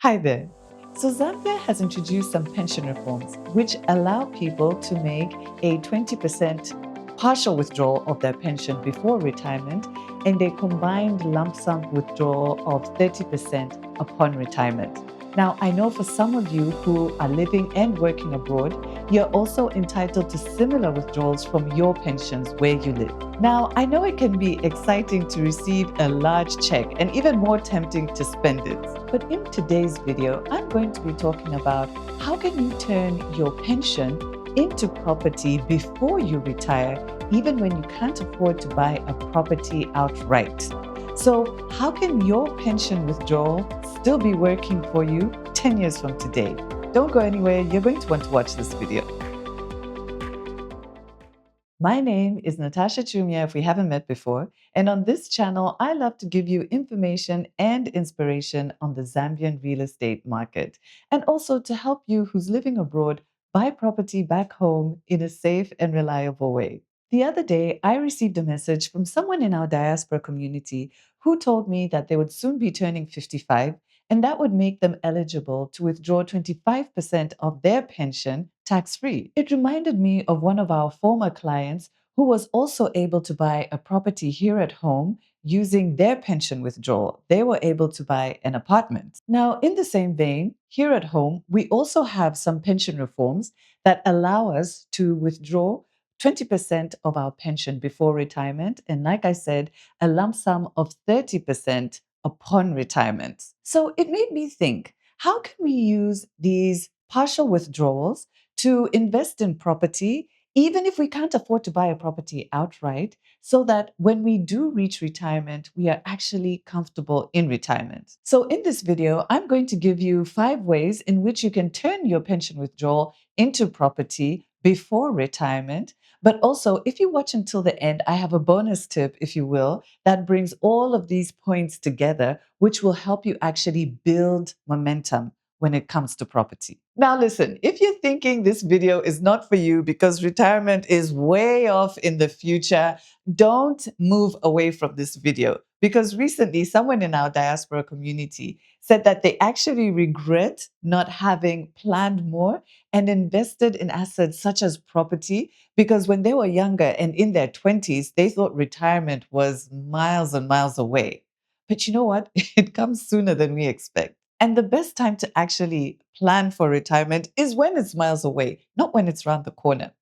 Hi there. So, Zambia has introduced some pension reforms which allow people to make a 20% partial withdrawal of their pension before retirement and a combined lump sum withdrawal of 30% upon retirement. Now, I know for some of you who are living and working abroad, you're also entitled to similar withdrawals from your pensions where you live. Now, I know it can be exciting to receive a large check and even more tempting to spend it. But in today's video, I'm going to be talking about how can you turn your pension into property before you retire, even when you can't afford to buy a property outright. So, how can your pension withdrawal still be working for you 10 years from today? Don't go anywhere, you're going to want to watch this video. My name is Natasha Chumia, if we haven't met before, and on this channel, I love to give you information and inspiration on the Zambian real estate market, and also to help you who's living abroad buy property back home in a safe and reliable way. The other day, I received a message from someone in our diaspora community who told me that they would soon be turning 55 and that would make them eligible to withdraw 25% of their pension tax free. It reminded me of one of our former clients who was also able to buy a property here at home using their pension withdrawal. They were able to buy an apartment. Now, in the same vein, here at home, we also have some pension reforms that allow us to withdraw 20% of our pension before retirement. And like I said, a lump sum of 30% upon retirement. So it made me think, how can we use these partial withdrawals to invest in property, even if we can't afford to buy a property outright, so that when we do reach retirement, we are actually comfortable in retirement? So in this video, I'm going to give you 5 ways in which you can turn your pension withdrawal into property before retirement. But also, if you watch until the end, I have a bonus tip, if you will, that brings all of these points together, which will help you actually build momentum when it comes to property. Now, listen, if you're thinking this video is not for you because retirement is way off in the future, don't move away from this video. Because recently, someone in our diaspora community said that they actually regret not having planned more and invested in assets such as property, because when they were younger and in their 20s, they thought retirement was miles and miles away. But you know what? It comes sooner than we expect. And the best time to actually plan for retirement is when it's miles away, not when it's around the corner.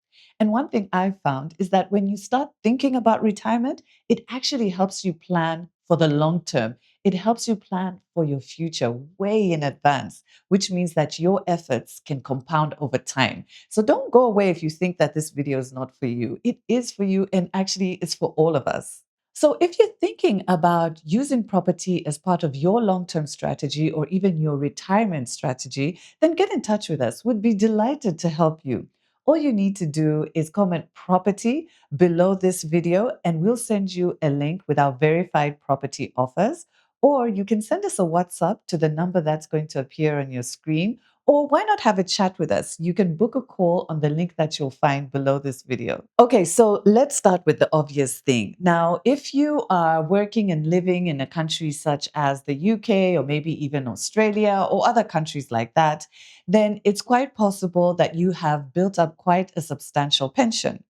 And one thing I've found is that when you start thinking about retirement, it actually helps you plan for the long term. It helps you plan for your future way in advance, which means that your efforts can compound over time. So don't go away if you think that this video is not for you. It is for you, and actually, it's for all of us. So, if you're thinking about using property as part of your long term strategy or even your retirement strategy, then get in touch with us. We'd be delighted to help you. All you need to do is comment property below this video, and we'll send you a link with our verified property offers. Or you can send us a WhatsApp to the number that's going to appear on your screen. Or why not have a chat with us? You can book a call on the link that you'll find below this video. Okay, so let's start with the obvious thing. Now, if you are working and living in a country such as the UK or maybe even Australia or other countries like that, then it's quite possible that you have built up quite a substantial pension.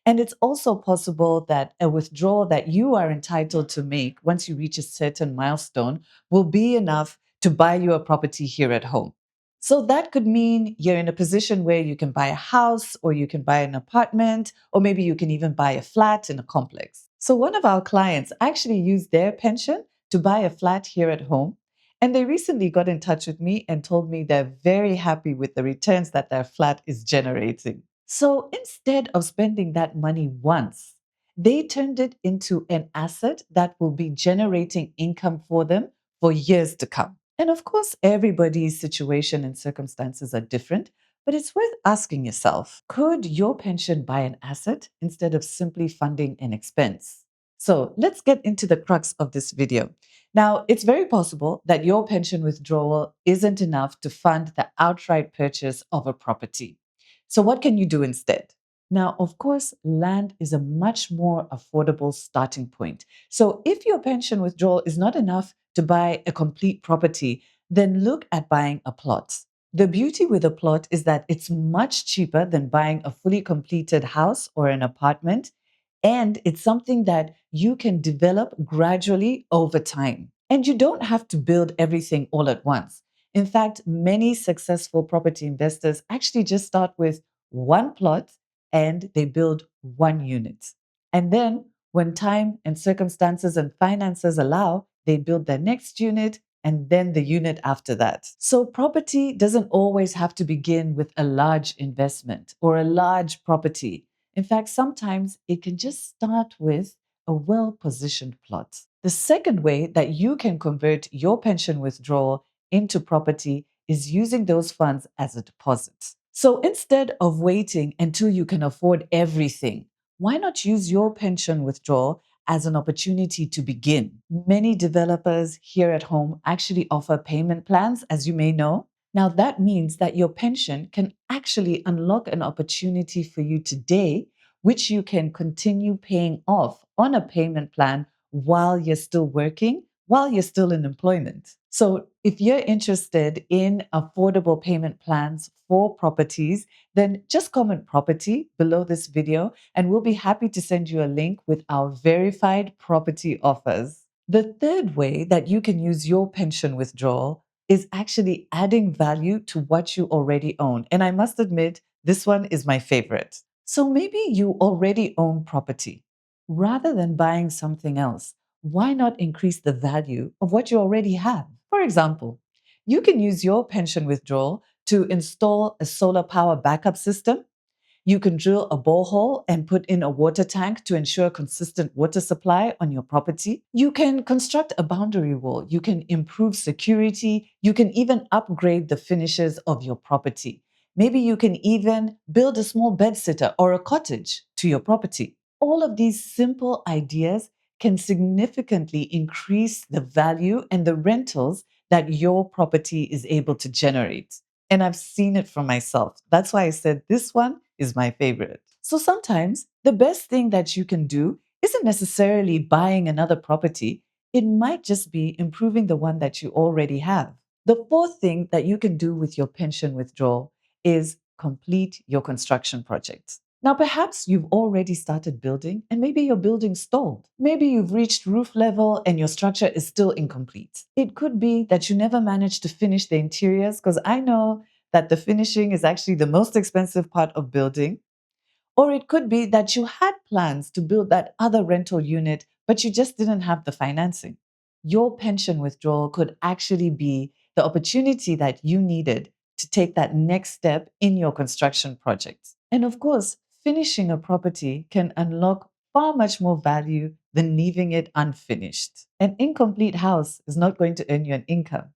And it's also possible that a withdrawal that you are entitled to make once you reach a certain milestone will be enough to buy you a property here at home. So that could mean you're in a position where you can buy a house or you can buy an apartment, or maybe you can even buy a flat in a complex. So one of our clients actually used their pension to buy a flat here at home. And they recently got in touch with me and told me they're very happy with the returns that their flat is generating. So instead of spending that money once, they turned it into an asset that will be generating income for them for years to come. And of course, everybody's situation and circumstances are different, but it's worth asking yourself, could your pension buy an asset instead of simply funding an expense? So let's get into the crux of this video. Now, it's very possible that your pension withdrawal isn't enough to fund the outright purchase of a property. So, what can you do instead? Now, of course, land is a much more affordable starting point. So, if your pension withdrawal is not enough to buy a complete property, then look at buying a plot. The beauty with a plot is that it's much cheaper than buying a fully completed house or an apartment, and it's something that you can develop gradually over time. And you don't have to build everything all at once. In fact, many successful property investors actually just start with one plot and they build one unit. And then, when time and circumstances and finances allow, they build their next unit and then the unit after that. So, property doesn't always have to begin with a large investment or a large property. In fact, sometimes it can just start with a well positioned plot. The second way that you can convert your pension withdrawal into property is using those funds as a deposit. So instead of waiting until you can afford everything, why not use your pension withdrawal as an opportunity to begin? Many developers here at home actually offer payment plans, as you may know. Now, that means that your pension can actually unlock an opportunity for you today, which you can continue paying off on a payment plan while you're still working, while you're still in employment. So, if you're interested in affordable payment plans for properties, then just comment property below this video and we'll be happy to send you a link with our verified property offers. The third way that you can use your pension withdrawal is actually adding value to what you already own. And I must admit, this one is my favorite. So maybe you already own property. Rather than buying something else, why not increase the value of what you already have? For example, you can use your pension withdrawal to install a solar power backup system. You can drill a borehole and put in a water tank to ensure consistent water supply on your property. You can construct a boundary wall. You can improve security. You can even upgrade the finishes of your property. Maybe you can even build a small bed sitter or a cottage to your property. All of these simple ideas can significantly increase the value and the rentals that your property is able to generate. And I've seen it for myself. That's why I said this one is my favorite. So sometimes the best thing that you can do isn't necessarily buying another property, it might just be improving the one that you already have. The fourth thing that you can do with your pension withdrawal is complete your construction projects. Now, perhaps you've already started building and maybe your building stalled. Maybe you've reached roof level and your structure is still incomplete. It could be that you never managed to finish the interiors, because I know that the finishing is actually the most expensive part of building. Or it could be that you had plans to build that other rental unit, but you just didn't have the financing. Your pension withdrawal could actually be the opportunity that you needed to take that next step in your construction project. And of course, finishing a property can unlock far much more value than leaving it unfinished. An incomplete house is not going to earn you an income,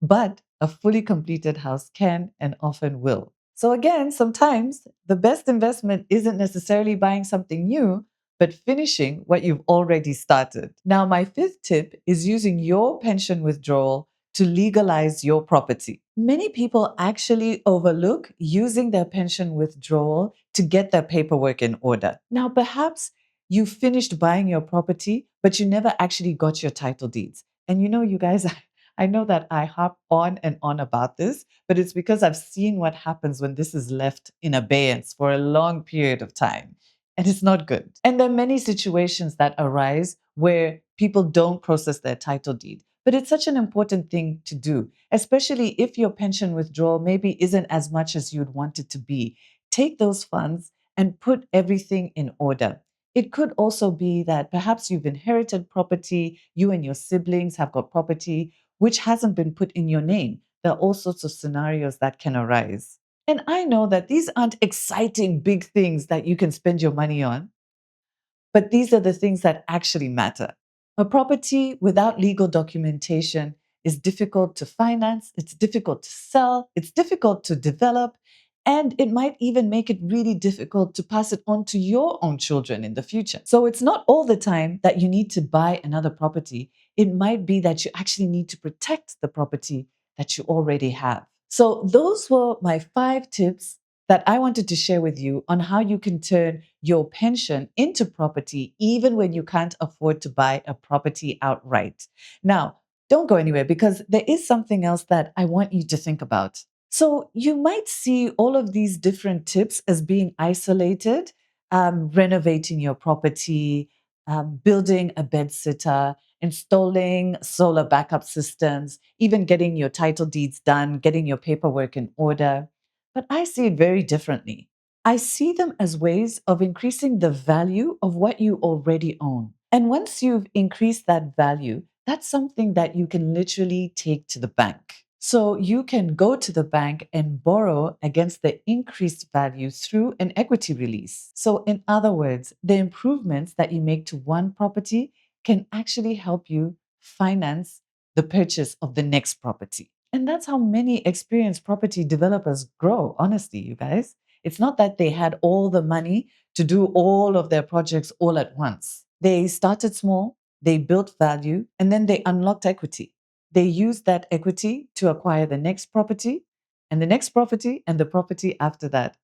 but a fully completed house can and often will. So, again, sometimes the best investment isn't necessarily buying something new, but finishing what you've already started. Now, my fifth tip is using your pension withdrawal to legalize your property. Many people actually overlook using their pension withdrawal to get their paperwork in order. Now, perhaps you finished buying your property, but you never actually got your title deeds. And you guys, I know that I harp on and on about this, but it's because I've seen what happens when this is left in abeyance for a long period of time. And it's not good. And there are many situations that arise where people don't process their title deed. But it's such an important thing to do, especially if your pension withdrawal maybe isn't as much as you'd want it to be. Take those funds and put everything in order. It could also be that perhaps you've inherited property, you and your siblings have got property which hasn't been put in your name. There are all sorts of scenarios that can arise. And I know that these aren't exciting big things that you can spend your money on, but these are the things that actually matter. A property without legal documentation is difficult to finance, it's difficult to sell, it's difficult to develop, and it might even make it really difficult to pass it on to your own children in the future. So it's not all the time that you need to buy another property. It might be that you actually need to protect the property that you already have. So those were my 5 tips that I wanted to share with you on how you can turn your pension into property even when you can't afford to buy a property outright. Now, Don't go anywhere because there is something else that I want you to think about. So, you might see all of these different tips as being isolated, renovating your property, building a bed sitter, installing solar backup systems, even getting your title deeds done, getting your paperwork in order. But I see it very differently. I see them as ways of increasing the value of what you already own. And once you've increased that value, that's something that you can literally take to the bank. So you can go to the bank and borrow against the increased value through an equity release. So, in other words, the improvements that you make to one property can actually help you finance the purchase of the next property. And that's how many experienced property developers grow, honestly, you guys. It's not that they had all the money to do all of their projects all at once. They started small, they built value, and then they unlocked equity. They used that equity to acquire the next property and the next property and the property after that.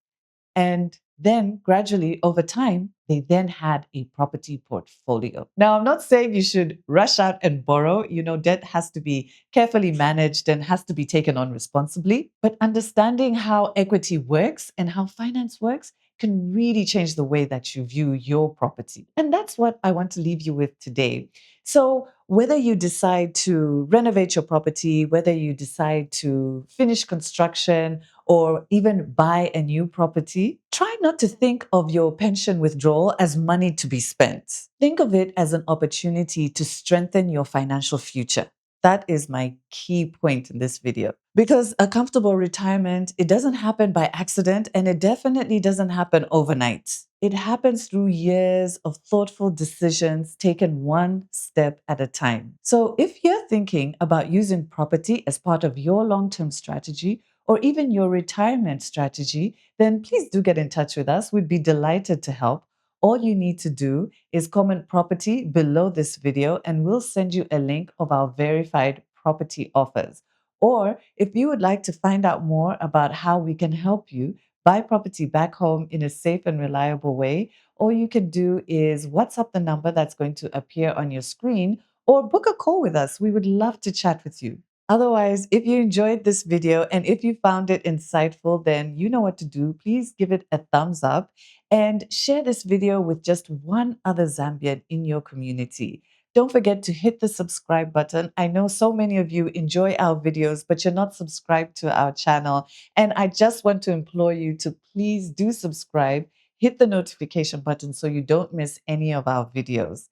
And then gradually over time, they then had a property portfolio. Now, I'm not saying you should rush out and borrow. Debt has to be carefully managed and has to be taken on responsibly. But understanding how equity works and how finance works can really change the way that you view your property. And that's what I want to leave you with today. So, whether you decide to renovate your property, whether you decide to finish construction, or even buy a new property, try not to think of your pension withdrawal as money to be spent. Think of it as an opportunity to strengthen your financial future. That is my key point in this video. Because a comfortable retirement, it doesn't happen by accident and it definitely doesn't happen overnight. It happens through years of thoughtful decisions taken one step at a time. So if you're thinking about using property as part of your long-term strategy, or even your retirement strategy, then please do get in touch with us. We'd be delighted to help. All you need to do is comment property below this video, and we'll send you a link of our verified property offers. Or if you would like to find out more about how we can help you buy property back home in a safe and reliable way, all you can do is WhatsApp the number that's going to appear on your screen or book a call with us. We would love to chat with you. Otherwise, if you enjoyed this video and if you found it insightful, then you know what to do. Please give it a thumbs up and share this video with just one other Zambian in your community. Don't forget to hit the subscribe button. I know so many of you enjoy our videos, but you're not subscribed to our channel. And I just want to implore you to please do subscribe, hit the notification button so you don't miss any of our videos.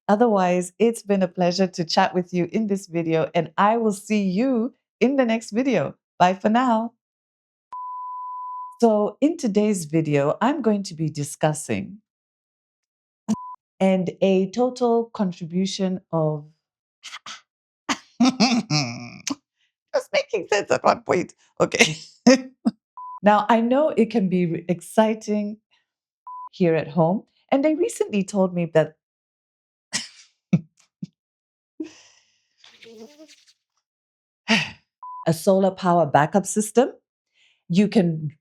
Otherwise, it's been a pleasure to chat with you in this video, and I will see you in the next video. Bye for now. So, in today's video, I'm going to be discussing and a total contribution of just making sense at one point. Okay. Now, I know it can be exciting here at home, and they recently told me that a solar power backup system, you can